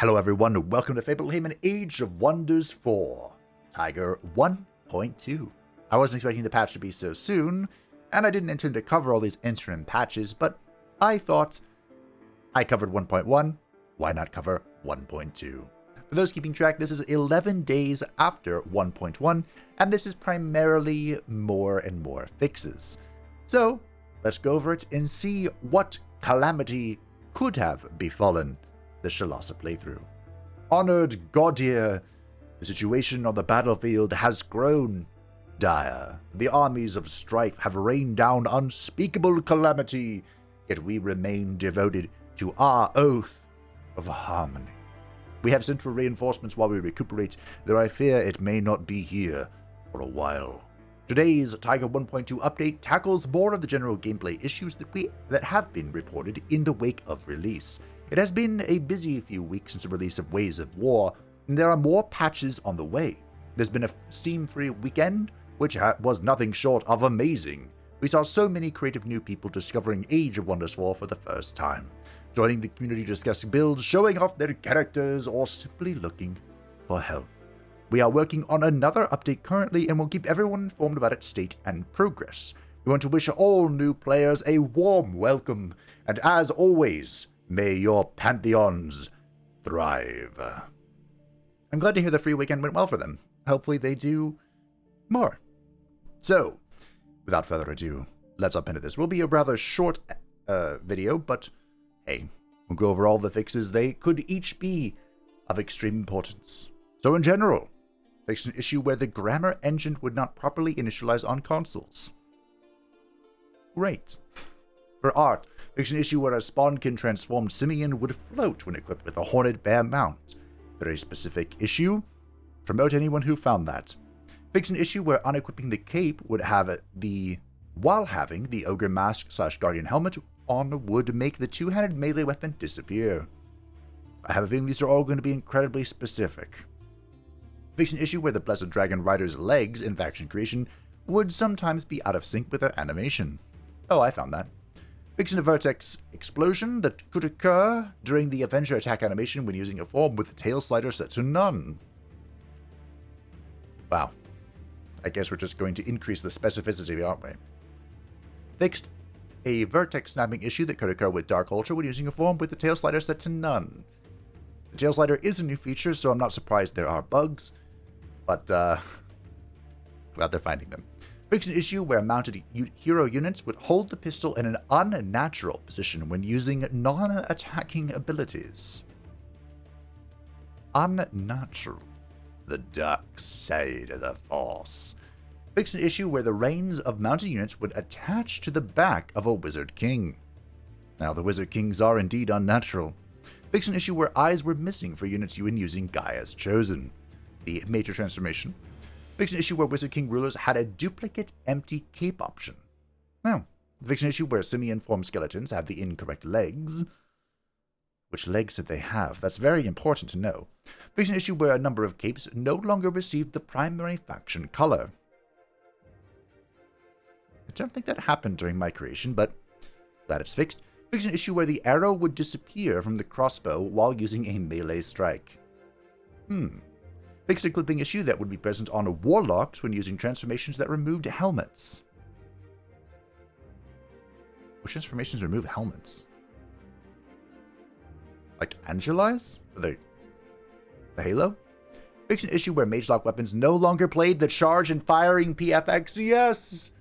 Hello everyone, and welcome to Fablehaven Age of Wonders 4, Tiger 1.2. I wasn't expecting the patch to be so soon, and I didn't intend to cover all these interim patches, but I thought I covered 1.1, why not cover 1.2? For those keeping track, this is 11 days after 1.1, and this is primarily more and more fixes. So, let's go over it and see what calamity could have befallen the Shalasa playthrough. Honored Gaudier, the situation on the battlefield has grown dire. The armies of strife have rained down unspeakable calamity, yet we remain devoted to our oath of harmony. We have sent for reinforcements while we recuperate, though I fear it may not be here for a while. Today's Tiger 1.2 update tackles more of the general gameplay issues that have been reported in the wake of release. It has been a busy few weeks since the release of Ways of War, and there are more patches on the way. There's been a Steam-free weekend, which was nothing short of amazing. We saw so many creative new people discovering Age of Wonders 4 for the first time, joining the community to discuss builds, showing off their characters, or simply looking for help. We are working on another update currently, and will keep everyone informed about its state and progress. We want to wish all new players a warm welcome, and as always, may your pantheons thrive. I'm glad to hear the free weekend went well for them. Hopefully they do more. So, without further ado, let's hop into this. Will be a rather short video, but hey, we'll go over all the fixes. They could each be of extreme importance. So in general, fixed an issue where the grammar engine would not properly initialize on consoles. Great. For art, fixed an issue where a spawnkin transformed simian would float when equipped with a horned bear mount. Very specific issue. Promote anyone who found that. Fixed an issue where unequipping the cape would have while having the ogre mask / guardian helmet on would make the two-handed melee weapon disappear. I have a feeling these are all going to be incredibly specific. Fixed an issue where the Blessed Dragon Rider's legs in faction creation would sometimes be out of sync with their animation. Oh, I found that. Fixing a vertex explosion that could occur during the Avenger attack animation when using a form with the tail slider set to none. Wow. I guess we're just going to increase the specificity, aren't we? Fixed a vertex snapping issue that could occur with Dark Ultra when using a form with the tail slider set to none. The tail slider is a new feature, so I'm not surprised there are bugs, but glad they're finding them. Fixed an issue where mounted hero units would hold the pistol in an unnatural position when using non-attacking abilities. Unnatural. The dark side of the Force. Fixed an issue where the reins of mounted units would attach to the back of a Wizard King. Now, the Wizard Kings are indeed unnatural. Fixed an issue where eyes were missing for units when using Gaia's Chosen. The major transformation. Fixed an issue where Wizard King rulers had a duplicate empty cape option. Now, fixed an issue where simian form skeletons have the incorrect legs. Which legs did they have? That's very important to know. Fixed an issue where a number of capes no longer received the primary faction color. I don't think that happened during my creation, but glad it's fixed. Fixed an issue where the arrow would disappear from the crossbow while using a melee strike. Fixed a clipping issue that would be present on warlocks when using transformations that removed helmets. Which transformations remove helmets? Like Angelize? For the Halo? Fixed an issue where Magelocks weapons no longer played the charge and firing PFX. Yes!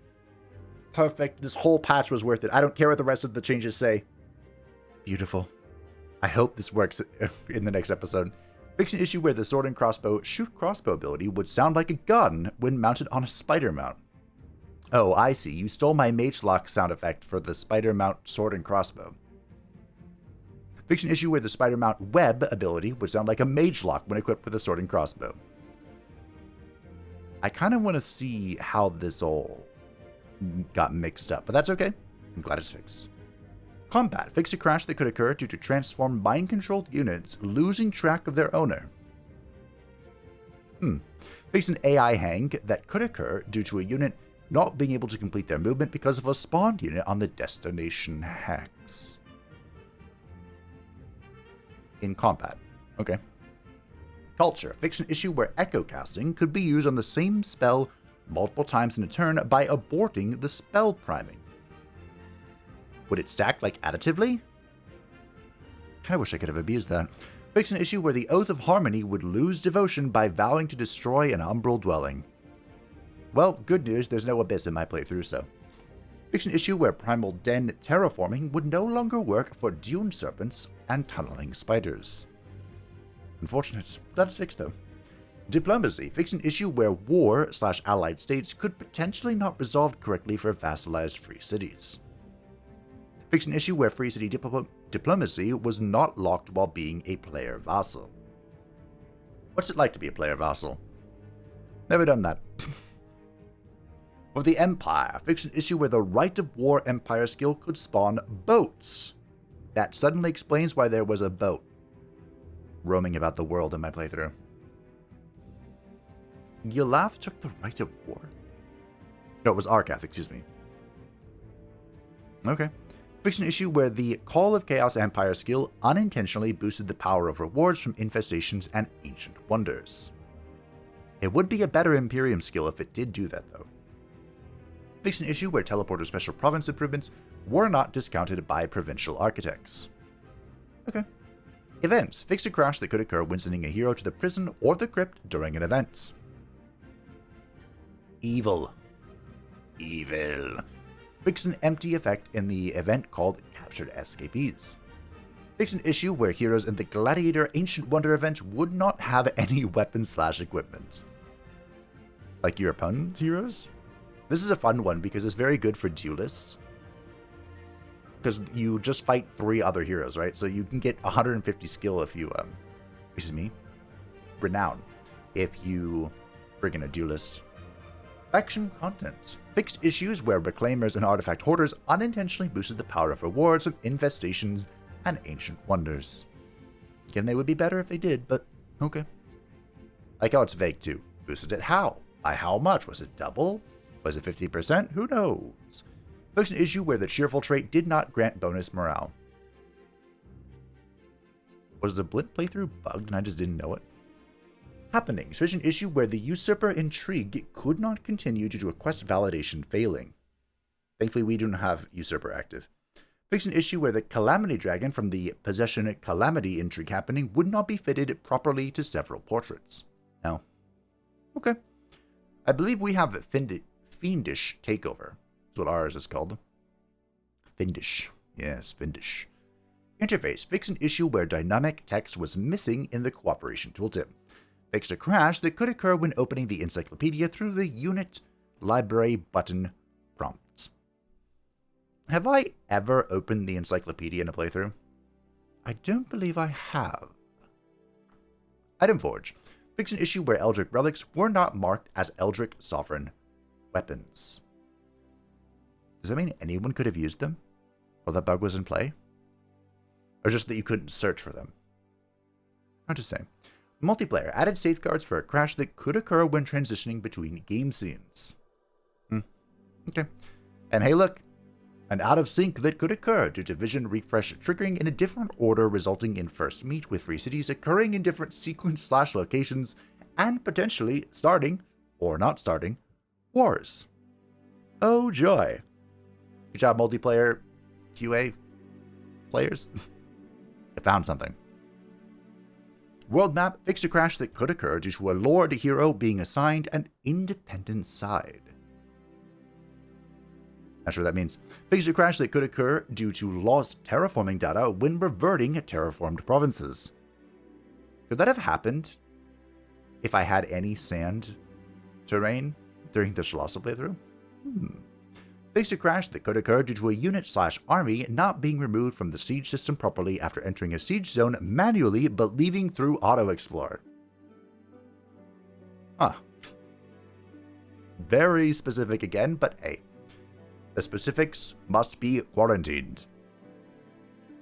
Perfect. This whole patch was worth it. I don't care what the rest of the changes say. Beautiful. I hope this works in the next episode. Fixed an issue where the sword and crossbow shoot crossbow ability would sound like a gun when mounted on a spider mount. Oh, I see. You stole my Magelocks sound effect for the spider mount sword and crossbow. Fixed an issue where the spider mount web ability would sound like a Magelocks when equipped with a sword and crossbow. I kind of want to see how this all got mixed up, but that's okay. I'm glad it's fixed. Combat. Fixed a crash that could occur due to transformed mind-controlled units losing track of their owner. Fixed an AI hang that could occur due to a unit not being able to complete their movement because of a spawned unit on the destination hex. In combat. Okay. Culture. Fix an issue where echo casting could be used on the same spell multiple times in a turn by aborting the spell priming. Would it stack, like, additively? Kinda wish I could have abused that. Fix an issue where the Oath of Harmony would lose devotion by vowing to destroy an umbral dwelling. Well, good news, there's no Abyss in my playthrough, so. Fix an issue where Primal Den terraforming would no longer work for dune serpents and tunneling spiders. Unfortunate. That is fixed, though. Diplomacy. Fix an issue where war/allied states could potentially not resolve correctly for vassalized free cities. Fix an issue where free city diplomacy was not locked while being a player vassal. What's it like to be a player vassal? Never done that. For the Empire, fix an issue where the Rite of War Empire skill could spawn boats. That suddenly explains why there was a boat roaming about the world in my playthrough. Gilaf took the Rite of War? No, it was Arcath, excuse me. Okay. Fix an issue where the Call of Chaos Empire skill unintentionally boosted the power of rewards from infestations and ancient wonders. It would be a better Imperium skill if it did do that, though. Fix an issue where Teleporter Special Province improvements were not discounted by provincial architects. Okay. Events. Fix a crash that could occur when sending a hero to the prison or the crypt during an event. Evil. Evil. Fix an empty effect in the event called Captured Escapees. Fix an issue where heroes in the Gladiator Ancient Wonder event would not have any weapon/equipment. Like your opponent's heroes? This is a fun one because it's very good for duelists. Because you just fight 3 other heroes, right? So you can get 150 skill if you, renown, if you bring in a duelist. Faction content. Fixed issues where reclaimers and artifact hoarders unintentionally boosted the power of rewards from infestations and ancient wonders. Again, they would be better if they did, but okay. Like how it's vague too. Boosted it how? By how much? Was it double? Was it 50%? Who knows? Fixed an issue where the cheerful trait did not grant bonus morale. Was the Blint playthrough bugged and I just didn't know it? Happenings. Fix an issue where the Usurper Intrigue could not continue due to a quest validation failing. Thankfully, we don't have Usurper active. Fix an issue where the Calamity Dragon from the Possession Calamity Intrigue happening would not be fitted properly to several portraits. Now, okay. I believe we have Fiendish Takeover. That's what ours is called. Fiendish. Yes, Fiendish. Interface. Fix an issue where dynamic text was missing in the cooperation tooltip. Fixed a crash that could occur when opening the encyclopedia through the Unit Library button prompt. Have I ever opened the encyclopedia in a playthrough? I don't believe I have. Item Forge. Fix an issue where Eldritch relics were not marked as Eldritch Sovereign weapons. Does that mean anyone could have used them while that bug was in play? Or just that you couldn't search for them? Hard to say. Multiplayer added safeguards for a crash that could occur when transitioning between game scenes. Okay. And hey look, an out of sync that could occur due to vision refresh triggering in a different order, resulting in first meet with free cities occurring in different sequence/locations and potentially starting, or not starting, wars. Oh joy. Good job, multiplayer QA players. I found something. World map. Fixed a crash that could occur due to a Lord hero being assigned an independent side. Not sure what that means. Fixed a crash that could occur due to lost terraforming data when reverting terraformed provinces. Could that have happened if I had any sand terrain during the Shalossa playthrough? Fixed a crash that could occur due to a unit/army not being removed from the siege system properly after entering a siege zone manually but leaving through auto-explore. Huh. Very specific again, but hey. The specifics must be quarantined.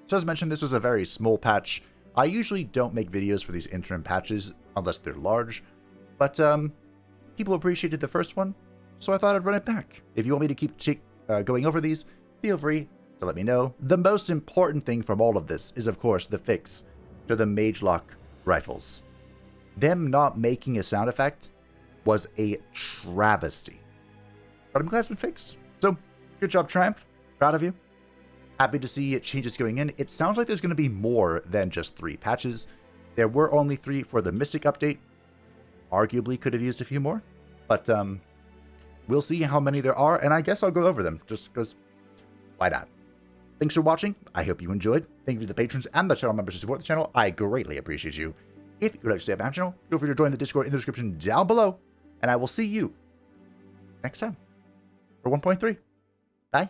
So as mentioned, this was a very small patch. I usually don't make videos for these interim patches unless they're large, but people appreciated the first one, so I thought I'd run it back. If you want me to keep going over these, feel free to let me know. The most important thing from all of this is, of course, the fix to the Magelocks rifles. Them not making a sound effect was a travesty. But I'm glad it's been fixed. So, good job, Triumph. Proud of you. Happy to see changes going in. It sounds like there's going to be more than just 3 patches. There were only 3 for the Mystic update. Arguably could have used a few more. But we'll see how many there are, and I guess I'll go over them, just because, why not? Thanks for watching. I hope you enjoyed. Thank you to the patrons and the channel members who support the channel. I greatly appreciate you. If you would like to stay up on the channel, feel free to join the Discord in the description down below, and I will see you next time for 1.3.